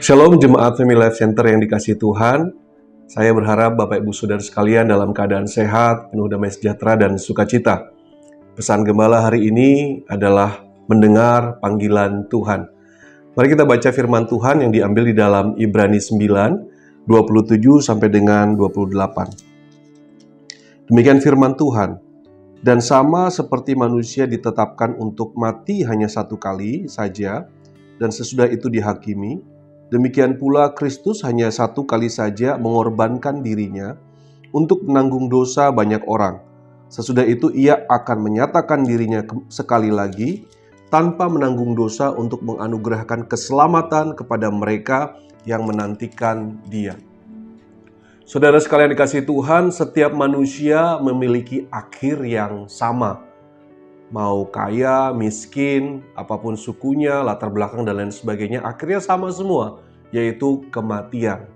Shalom Jemaat Family Life Center yang dikasihi Tuhan. Saya berharap Bapak Ibu Saudara sekalian dalam keadaan sehat, penuh damai sejahtera dan sukacita. Pesan Gembala hari ini adalah mendengar panggilan Tuhan. Mari kita baca firman Tuhan yang diambil di dalam Ibrani 9, 27 sampai dengan 28. Demikian firman Tuhan. Dan sama seperti manusia ditetapkan untuk mati hanya satu kali saja, dan sesudah itu dihakimi, demikian pula Kristus hanya satu kali saja mengorbankan dirinya untuk menanggung dosa banyak orang. Sesudah itu ia akan menyatakan dirinya sekali lagi tanpa menanggung dosa untuk menganugerahkan keselamatan kepada mereka yang menantikan Dia. Saudara sekalian dikasihi Tuhan, setiap manusia memiliki akhir yang sama. Mau kaya, miskin, apapun sukunya, latar belakang dan lain sebagainya, akhirnya sama semua, yaitu kematian.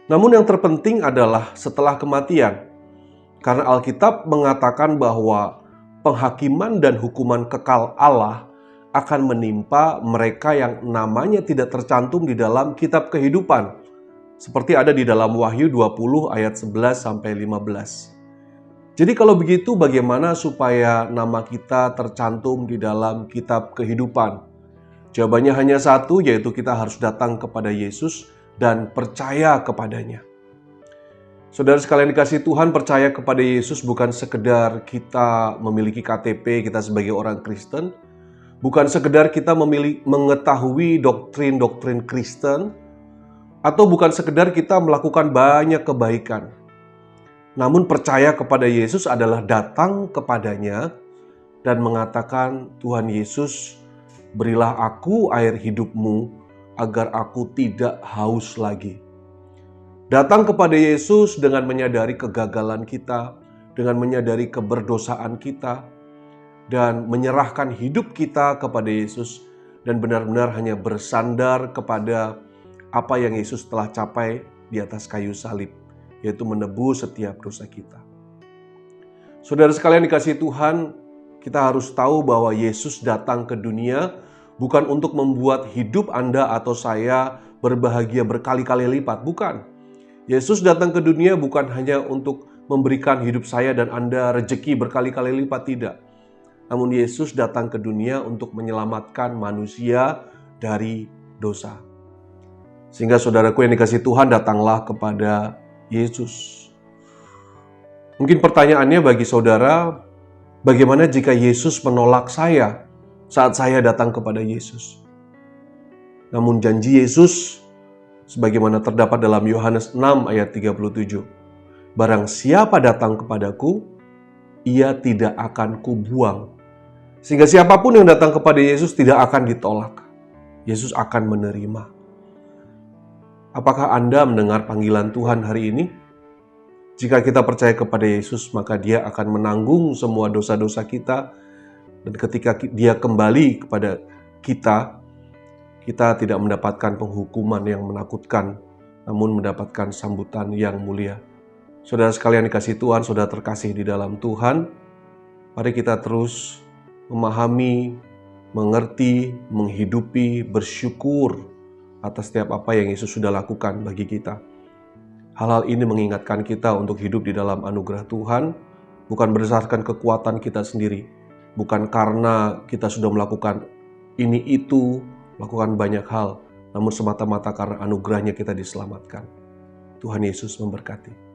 Namun yang terpenting adalah setelah kematian. Karena Alkitab mengatakan bahwa penghakiman dan hukuman kekal Allah akan menimpa mereka yang namanya tidak tercantum di dalam kitab kehidupan. Seperti ada di dalam Wahyu 20 ayat 11 sampai 15. Jadi kalau begitu bagaimana supaya nama kita tercantum di dalam kitab kehidupan? Jawabannya hanya satu, yaitu kita harus datang kepada Yesus dan percaya kepadanya. Saudara sekalian dikasihi Tuhan, percaya kepada Yesus bukan sekedar kita memiliki KTP kita sebagai orang Kristen, bukan sekedar kita mengetahui doktrin-doktrin Kristen, atau bukan sekedar kita melakukan banyak kebaikan. Namun percaya kepada Yesus adalah datang kepadanya dan mengatakan, Tuhan Yesus, berilah aku air hidupmu agar aku tidak haus lagi. Datang kepada Yesus dengan menyadari kegagalan kita, dengan menyadari keberdosaan kita, dan menyerahkan hidup kita kepada Yesus dan benar-benar hanya bersandar kepada apa yang Yesus telah capai di atas kayu salib, yaitu menebus setiap dosa kita. Saudara sekalian dikasihi Tuhan, kita harus tahu bahwa Yesus datang ke dunia bukan untuk membuat hidup Anda atau saya berbahagia berkali-kali lipat, bukan. Yesus datang ke dunia bukan hanya untuk memberikan hidup saya dan Anda rejeki berkali-kali lipat, tidak. Namun Yesus datang ke dunia untuk menyelamatkan manusia dari dosa. Sehingga saudaraku yang dikasihi Tuhan, datanglah kepada Yesus. Mungkin pertanyaannya bagi saudara, bagaimana jika Yesus menolak saya saat saya datang kepada Yesus? Namun janji Yesus, sebagaimana terdapat dalam Yohanes 6 ayat 37, barang siapa datang kepadaku, ia tidak akan kubuang. Sehingga siapapun yang datang kepada Yesus tidak akan ditolak. Yesus akan menerima. Apakah Anda mendengar panggilan Tuhan hari ini? Jika kita percaya kepada Yesus, maka Dia akan menanggung semua dosa-dosa kita. Dan ketika Dia kembali kepada kita, kita tidak mendapatkan penghukuman yang menakutkan, namun mendapatkan sambutan yang mulia. Saudara sekalian dikasihi Tuhan, saudara terkasih di dalam Tuhan, mari kita terus memahami, mengerti, menghidupi, bersyukur atas setiap apa yang Yesus sudah lakukan bagi kita. Hal-hal ini mengingatkan kita untuk hidup di dalam anugerah Tuhan, bukan berdasarkan kekuatan kita sendiri, bukan karena kita sudah melakukan ini itu, melakukan banyak hal, namun semata-mata karena anugerahnya kita diselamatkan. Tuhan Yesus memberkati.